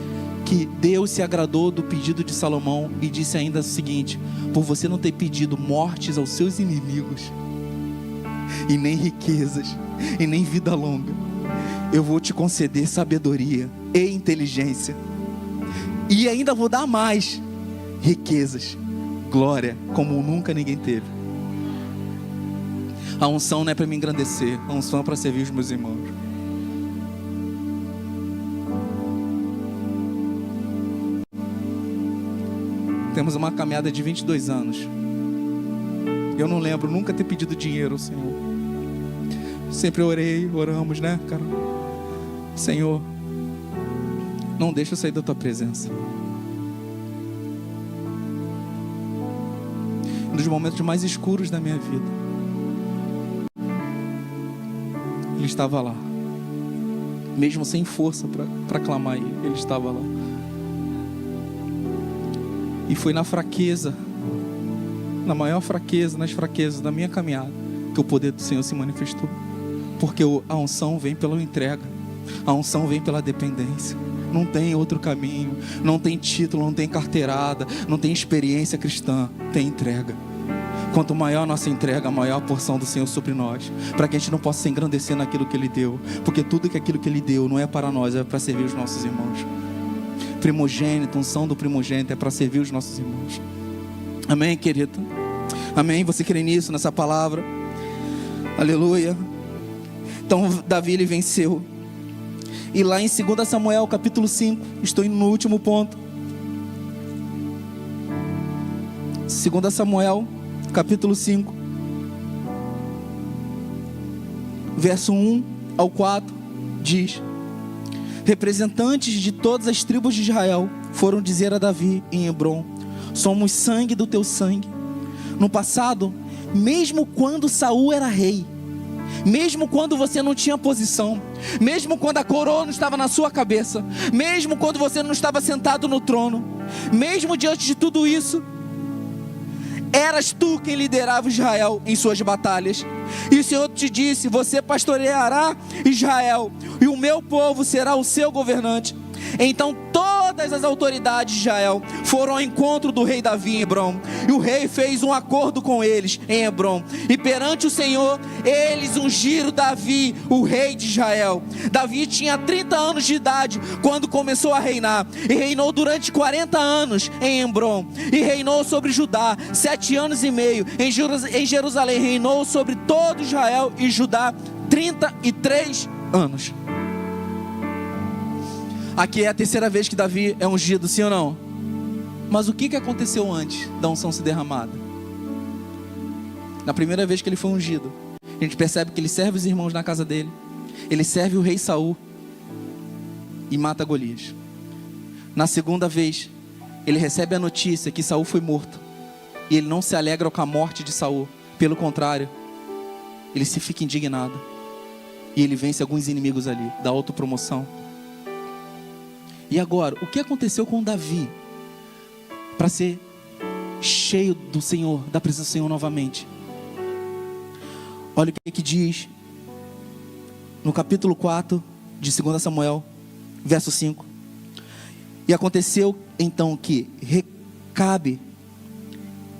que Deus se agradou do pedido de Salomão e disse ainda o seguinte: por você não ter pedido mortes aos seus inimigos, e nem riquezas, e nem vida longa, eu vou te conceder sabedoria e inteligência, e ainda vou dar mais, riquezas, glória, como nunca ninguém teve. A unção não é para me engrandecer, a unção é para servir os meus irmãos. Temos uma caminhada de 22 anos. Eu não lembro nunca ter pedido dinheiro ao Senhor. Sempre oramos, né, cara? Senhor, não deixa eu sair da tua presença. Um dos momentos mais escuros da minha vida, Ele estava lá. Mesmo sem força para clamar Ele estava lá. E foi na fraqueza, na maior fraqueza, nas fraquezas da minha caminhada, que o poder do Senhor se manifestou. Porque a unção vem pela entrega, a unção vem pela dependência. Não tem outro caminho, não tem título, não tem carteirada, não tem experiência cristã, tem entrega. Quanto maior a nossa entrega, maior a porção do Senhor sobre nós, para que a gente não possa se engrandecer naquilo que Ele deu, porque tudo que aquilo que Ele deu não é para nós, é para servir os nossos irmãos. Primogênito, unção do primogênito é para servir os nossos irmãos. Amém, querido? Amém? Você crê nisso, nessa palavra? Aleluia. Então Davi ele venceu. E lá em 2 Samuel capítulo 5, estou indo no último ponto. 2 Samuel capítulo 5, verso 1 ao 4 diz: representantes de todas as tribos de Israel foram dizer a Davi em Hebrom: somos sangue do teu sangue. No passado, mesmo quando Saul era rei, mesmo quando você não tinha posição, mesmo quando a coroa não estava na sua cabeça, mesmo quando você não estava sentado no trono, mesmo diante de tudo isso, eras tu quem liderava Israel em suas batalhas. E o Senhor te disse: você pastoreará Israel, e o meu povo será o seu governante. Então todas as autoridades de Israel foram ao encontro do rei Davi em Hebrom, e o rei fez um acordo com eles em Hebrom, e perante o Senhor eles ungiram Davi, o rei de Israel. Davi tinha 30 anos de idade quando começou a reinar, e reinou durante 40 anos em Hebrom, e reinou sobre Judá 7 anos e meio. Em Jerusalém reinou sobre todo Israel e Judá 33 anos. Aqui é a terceira vez que Davi é ungido, sim ou não? Mas o que aconteceu antes da unção ser derramada? Na primeira vez que ele foi ungido, a gente percebe que ele serve os irmãos na casa dele, ele serve o rei Saul e mata Golias. Na segunda vez, ele recebe a notícia que Saul foi morto, e ele não se alegra com a morte de Saul, pelo contrário, ele se fica indignado. E ele vence alguns inimigos ali, da autopromoção. E agora, o que aconteceu com Davi para ser cheio do Senhor, da presença do Senhor novamente? Olha o que diz no capítulo 4 de 2 Samuel, verso 5. E aconteceu então que Recabe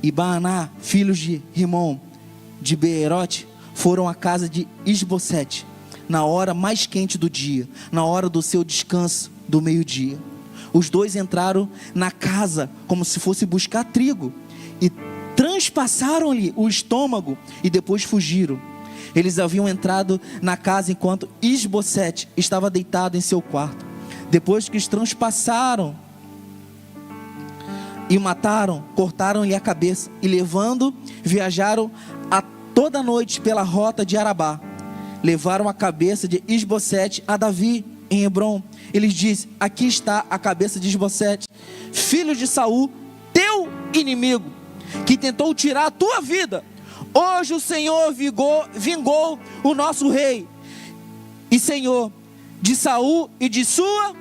e Baaná, filhos de Rimom, de Beerote, foram à casa de Isbosete, na hora mais quente do dia, na hora do seu descanso do meio-dia. Os dois entraram na casa como se fosse buscar trigo, e transpassaram-lhe o estômago, e depois fugiram. Eles haviam entrado na casa enquanto Isbosete estava deitado em seu quarto. Depois que os transpassaram e mataram, cortaram-lhe a cabeça, e levando, viajaram a toda noite pela rota de Arabá. Levaram a cabeça de Isbosete a Davi em Hebrom. Ele disse: aqui está a cabeça de Isbosete, filho de Saul, teu inimigo, que tentou tirar a tua vida. Hoje o Senhor vingou o nosso rei e senhor de Saul e de sua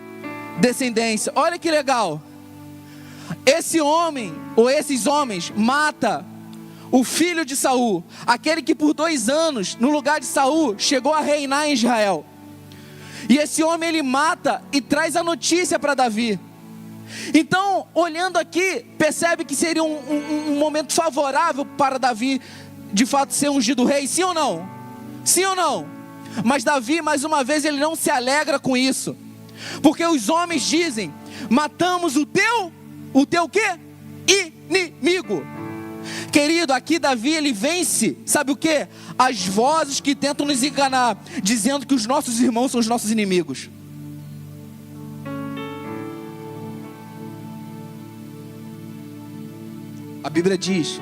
descendência. Olha que legal. Esse homem, ou esses homens, mata o filho de Saul, aquele que por 2 anos, no lugar de Saul, chegou a reinar em Israel. E esse homem, ele mata e traz a notícia para Davi. Então, olhando aqui, percebe que seria um momento favorável para Davi, de fato, ser ungido rei, sim ou não? Sim ou não? Mas Davi, mais uma vez, ele não se alegra com isso, porque os homens dizem: matamos o teu quê? Inimigo. Querido, aqui Davi, ele vence, sabe o quê? As vozes que tentam nos enganar, dizendo que os nossos irmãos são os nossos inimigos. A Bíblia diz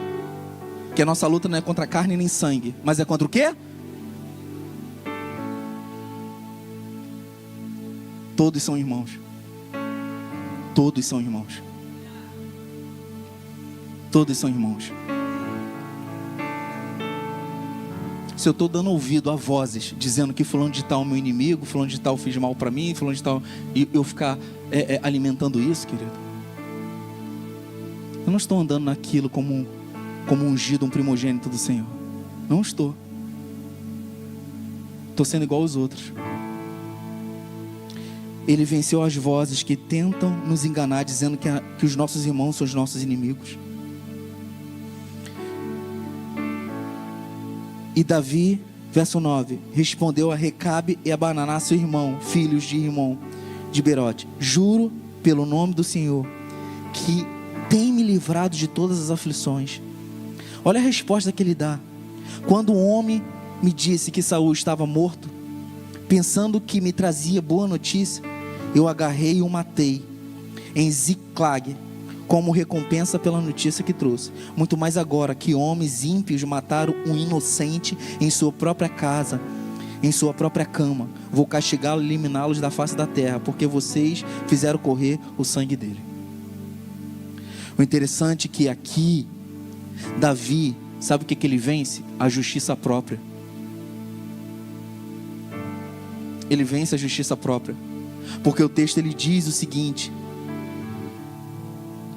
que a nossa luta não é contra carne nem sangue, mas é contra o quê? Todos são irmãos. Todos são irmãos. Todos são irmãos. Se eu estou dando ouvido a vozes dizendo que fulano de tal é meu inimigo, fulano de tal fez mal para mim, fulano de tal, e eu ficar alimentando isso, querido, eu não estou andando naquilo como ungido, um primogênito do Senhor. Não estou. Estou sendo igual aos outros. Ele venceu as vozes que tentam nos enganar, dizendo que os nossos irmãos são os nossos inimigos. E Davi, verso 9, respondeu a Recabe e a Baaná, seu irmão, filhos de Rimom, de Beerote: juro pelo nome do Senhor, que tem me livrado de todas as aflições. Olha a resposta que ele dá. Quando um homem me disse que Saul estava morto, pensando que me trazia boa notícia, eu agarrei e o matei em Ziclag, como recompensa pela notícia que trouxe. Muito mais agora que homens ímpios mataram um inocente em sua própria casa, em sua própria cama. Vou castigá-lo e eliminá-los da face da terra, porque vocês fizeram correr o sangue dele. O interessante é que aqui Davi, sabe o que ele vence? A justiça própria. Ele vence a justiça própria, porque o texto ele diz o seguinte: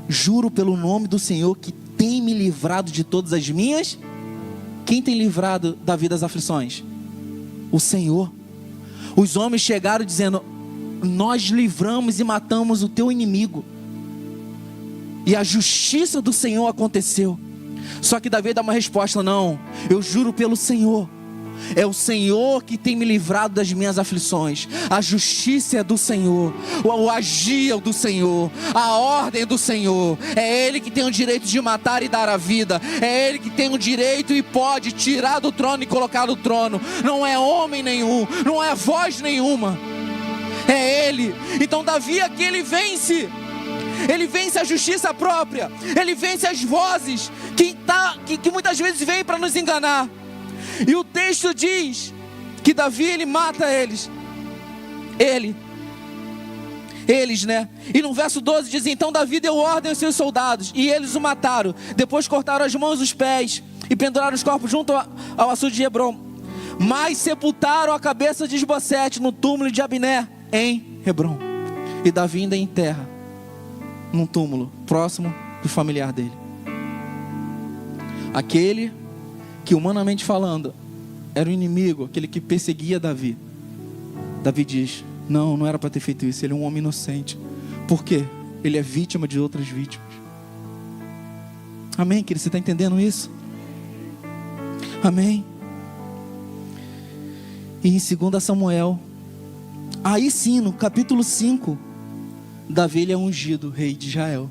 juro pelo nome do Senhor que tem me livrado de todas as minhas. Quem tem livrado Davi das aflições? O Senhor. Os homens chegaram dizendo: nós livramos e matamos o teu inimigo, e a justiça do Senhor aconteceu. Só que Davi dá uma resposta: não, eu juro pelo Senhor, é o Senhor que tem me livrado das minhas aflições. A justiça é do Senhor, o agir é do Senhor, a ordem é do Senhor. É Ele que tem o direito de matar e dar a vida. É Ele que tem o direito e pode tirar do trono e colocar no trono. Não é homem nenhum, não é voz nenhuma, é Ele. Então Davi aqui ele vence a justiça própria. Ele vence as vozes que muitas vezes vêm para nos enganar. E o texto diz que Davi ele mata eles, né? E no verso 12 diz: então Davi deu ordem aos seus soldados, e eles o mataram. Depois cortaram as mãos e os pés, e penduraram os corpos junto ao açude de Hebrom. Mas sepultaram a cabeça de Isbosete no túmulo de Abner em Hebrom. E Davi ainda enterra num túmulo próximo do familiar dele. Aquele que, humanamente falando, era o inimigo, aquele que perseguia Davi. Davi diz: não era para ter feito isso, ele é um homem inocente. Por quê? Ele é vítima de outras vítimas. Amém, querido? Você está entendendo isso? Amém. E em 2 Samuel, aí sim, no capítulo 5, Davi ele é ungido rei de Israel.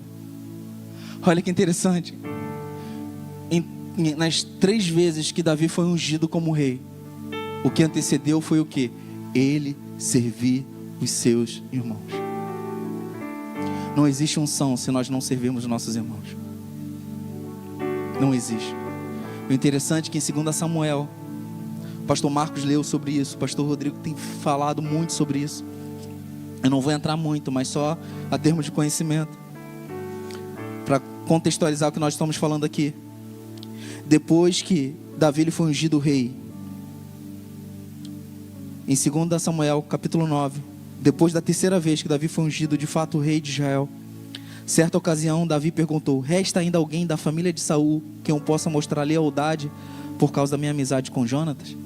Olha que interessante. Nas 3 vezes que Davi foi ungido como rei, o que antecedeu foi o quê? Ele servir os seus irmãos. Não existe unção se nós não servirmos os nossos irmãos. Não existe. O interessante é que em 2 Samuel, o pastor Marcos leu sobre isso, o pastor Rodrigo tem falado muito sobre isso. Eu não vou entrar muito, mas só a termos de conhecimento, para contextualizar o que nós estamos falando aqui. Depois que Davi ele foi ungido rei, em 2 Samuel capítulo 9, depois da 3ª vez que Davi foi ungido de fato rei de Israel, certa ocasião Davi perguntou: resta ainda alguém da família de Saul que eu possa mostrar lealdade por causa da minha amizade com Jonatas?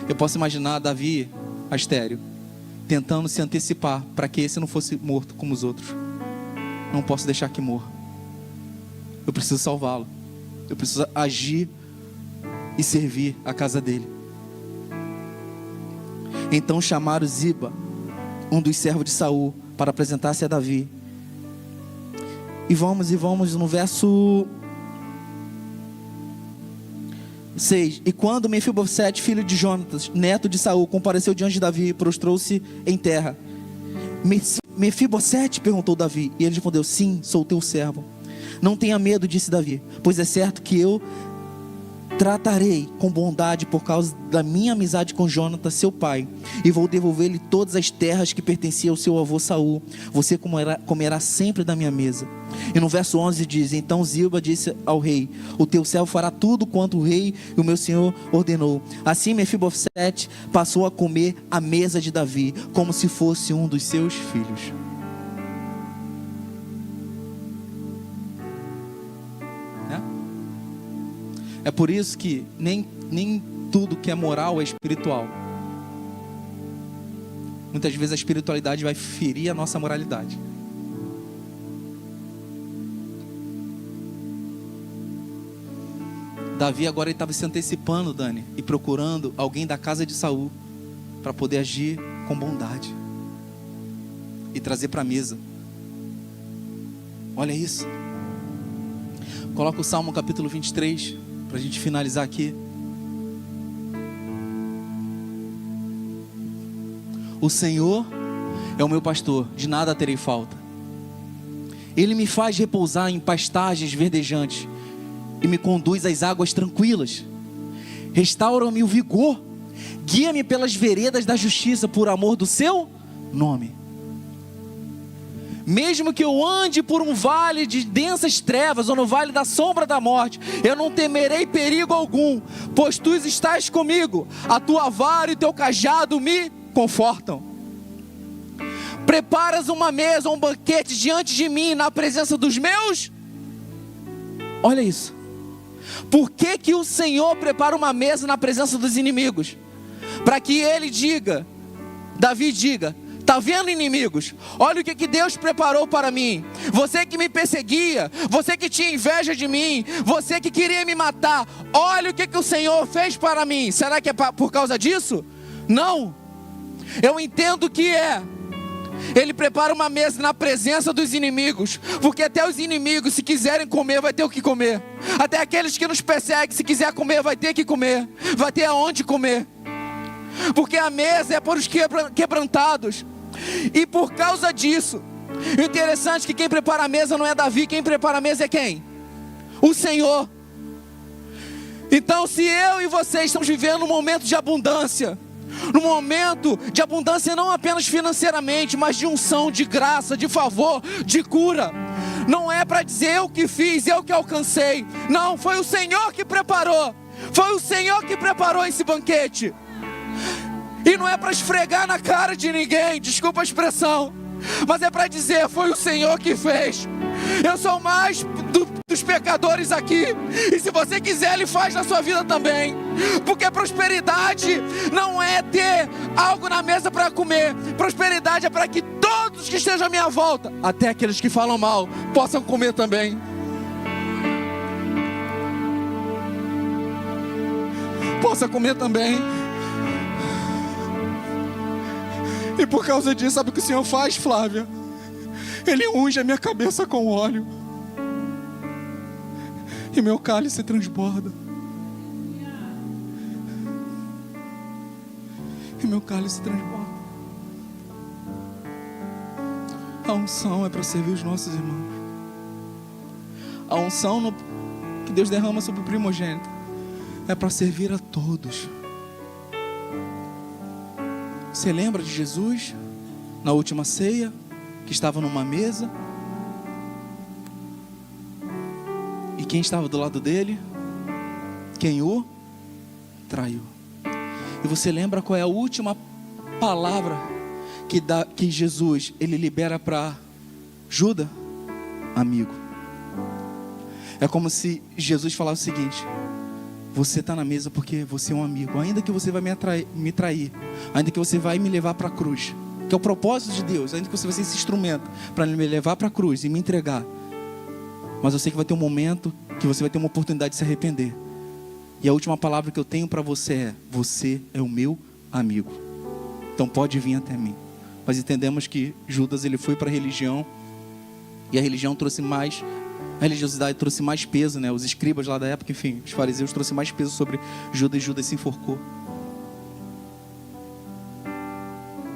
Eu posso imaginar Davi, Astério, tentando se antecipar para que esse não fosse morto como os outros. Não posso deixar que morra. Eu preciso salvá-lo. Eu preciso agir e servir a casa dele. Então chamaram Ziba, um dos servos de Saul, para apresentar-se a Davi. E vamos no verso 6. E quando Mefibosete, filho de Jonatas, neto de Saul, compareceu diante de Davi e prostrou-se em terra. Mefibosete? Perguntou Davi. E ele respondeu: sim, sou teu servo. Não tenha medo, disse Davi, pois é certo que eu tratarei com bondade por causa da minha amizade com Jonatas, seu pai, e vou devolver-lhe todas as terras que pertenciam ao seu avô Saul. Você comerá sempre da minha mesa. E no verso 11 diz: então Ziba disse ao rei: o teu servo fará tudo quanto o rei e o meu senhor ordenou. Assim Mefibosete passou a comer à mesa de Davi, como se fosse um dos seus filhos. É por isso que nem tudo que é moral é espiritual. Muitas vezes a espiritualidade vai ferir a nossa moralidade. Davi agora estava se antecipando, Dani, e procurando alguém da casa de Saul para poder agir com bondade e trazer para a mesa. Olha isso. Coloca o Salmo capítulo 23 para a gente finalizar aqui. O Senhor é o meu pastor, de nada terei falta. Ele me faz repousar em pastagens verdejantes e me conduz às águas tranquilas. Restaura-me o vigor, guia-me pelas veredas da justiça por amor do seu nome. Mesmo que eu ande por um vale de densas trevas ou no vale da sombra da morte, eu não temerei perigo algum, pois tu estás comigo. A tua vara e teu cajado me confortam. Preparas uma mesa, um banquete diante de mim na presença dos meus. Olha isso. Por que o Senhor prepara uma mesa na presença dos inimigos? Para que ele diga, Davi diga: está vendo, inimigos? Olha o que Deus preparou para mim. Você que me perseguia, você que tinha inveja de mim, você que queria me matar, olha o que o Senhor fez para mim. Será que é por causa disso? Não. Eu entendo que Ele prepara uma mesa na presença dos inimigos, porque até os inimigos, se quiserem comer, vai ter o que comer. Até aqueles que nos perseguem, se quiser comer, vai ter que comer, vai ter aonde comer. Porque a mesa é para os quebrantados. E por causa disso, o interessante é que quem prepara a mesa não é Davi, quem prepara a mesa é quem? O Senhor. Então, se eu e vocês estamos vivendo um momento de abundância, num momento de abundância não apenas financeiramente, mas de unção, de graça, de favor, de cura, não é para dizer eu que fiz, eu que alcancei. Não, foi o Senhor que preparou. Foi o Senhor que preparou esse banquete. E não é para esfregar na cara de ninguém, desculpa a expressão, mas é para dizer, foi o Senhor que fez. Eu sou mais dos pecadores aqui, e se você quiser, Ele faz na sua vida também. Porque prosperidade não é ter algo na mesa para comer. Prosperidade é para que todos que estejam à minha volta, até aqueles que falam mal, possam comer também. Possa comer também. E por causa disso, sabe o que o Senhor faz, Flávia? Ele unge a minha cabeça com óleo, e meu cálice transborda. E meu cálice transborda. A unção é para servir os nossos irmãos. A unção que Deus derrama sobre o primogênito é para servir a todos. Você lembra de Jesus na última ceia, que estava numa mesa, e quem estava do lado dele? Quem o traiu. E você lembra qual é a última palavra que Jesus ele libera para Judas? Amigo. É como se Jesus falasse o seguinte: você está na mesa porque você é um amigo. Ainda que você vai me trair, ainda que você vai me levar para a cruz, que é o propósito de Deus, ainda que você vai ser esse instrumento para me levar para a cruz e me entregar, mas eu sei que vai ter um momento que você vai ter uma oportunidade de se arrepender. E a última palavra que eu tenho para você é: você é o meu amigo. Então pode vir até mim. Mas entendemos que Judas ele foi para a religião, e a religião trouxe mais, a religiosidade trouxe mais peso, né? Os escribas lá da época, enfim, os fariseus trouxe mais peso sobre Judas, e Judas se enforcou.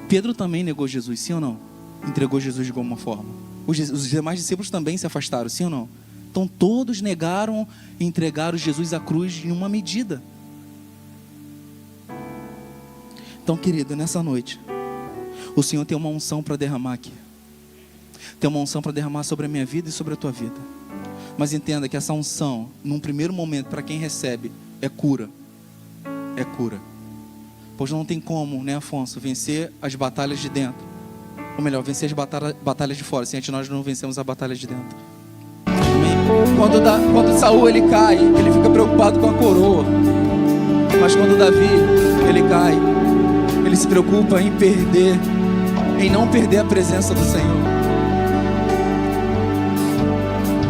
Pedro também negou Jesus, sim ou não? Entregou Jesus de alguma forma. Os demais discípulos também se afastaram, sim ou não? Então todos negaram e entregaram Jesus à cruz em uma medida. Então, querido, nessa noite, o Senhor tem uma unção para derramar aqui. Tem uma unção para derramar sobre a minha vida e sobre a tua vida. Mas entenda que essa unção, num primeiro momento, para quem recebe, é cura. É cura. Pois não tem como, né, Afonso, vencer as batalhas de dentro. Ou melhor, vencer as batalhas de fora. Se antes nós não vencemos a batalha de dentro. Amém? Quando Saul ele cai, ele fica preocupado com a coroa. Mas quando Davi ele cai, ele se preocupa em não perder a presença do Senhor.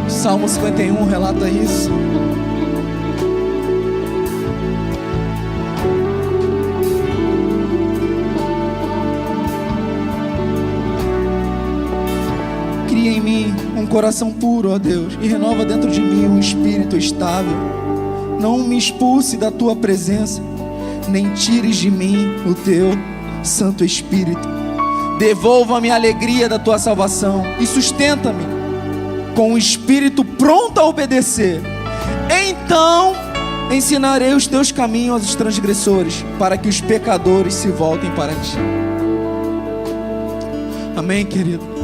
Salmo 51 relata isso. Cria em mim um coração puro, ó Deus, e renova dentro de mim um espírito estável. Não me expulse da tua presença, nem tires de mim o teu Santo Espírito. Devolva-me a alegria da tua salvação e sustenta-me com um espírito pronto a obedecer. Então ensinarei os teus caminhos aos transgressores, para que os pecadores se voltem para ti. Amém, querido?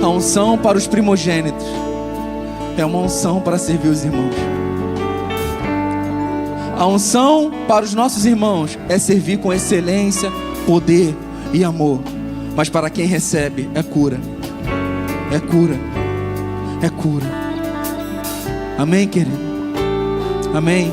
A unção para os primogênitos é uma unção para servir os irmãos. A unção para os nossos irmãos é servir com excelência, poder e amor. Mas para quem recebe é cura. É cura. É cura. Amém, querido? Amém.